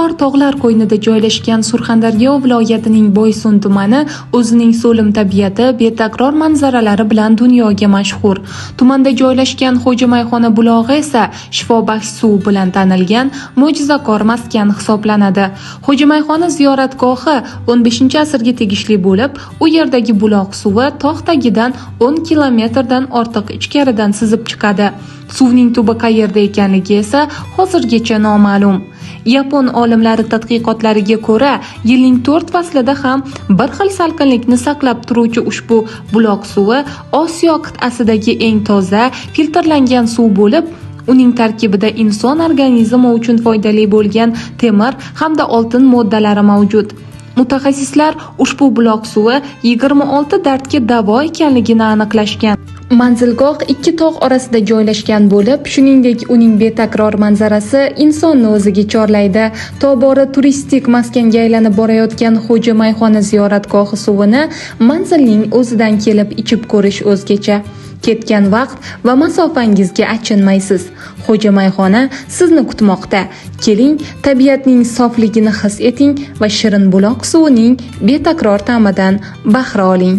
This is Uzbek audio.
Ilg'or tog'lar qo'ynida joylashgan Surxondaryo viloyatining Boysun tumani o'zining so'lim tabiati, betakror manzaralari bilan dunyoga mashhur. Tumanda joylashgan Xo'jamayxona bulog'i esa shifobaxsh suv bilan tanilgan mo'jizakor maskan hisoblanadi. Xo'jamayxona ziyoratgohi 15-asrga tegishli bo'lib, u yerdagi buloq suvi tog' tagidan 10 kilometrdan ortiq ichkaridan sizib chiqadi. Suvning tubi qayerda ekanligi esa hozirgacha noma'lum. Yapon olimlari tadqiqotlariga ko'ra, yilning 4 faslida ham bir xil salqinlikni saqlab turuvchi ushbu buloq suvi Osiyo qit'asidagi eng toza, filtrlangan suv bo'lib, uning tarkibida inson organizmi uchun foydali bo'lgan temir hamda oltin moddalari mavjud. Mutaxassislar ushbu buloq suvi 26 dardga davo ekanligini aniqlashgan. Manzilgoh ikki tog' orasida joylashgan bo'lib, shuningdek uning betakror manzarasi insonni o'ziga chorlaydi. Tobora turistik maskanga aylanib borayotgan Xo'jamayxona ziyoratgohi suvini manzilning o'zidan kelib ichib ko'rish o'zgacha. Ketgan vaqt va masofangizga achinmaysiz. Xo'jamayxona sizni kutmoqda. Keling, tabiatning sofligini his eting va shirin buloq suvining betakror ta'midan bahra oling.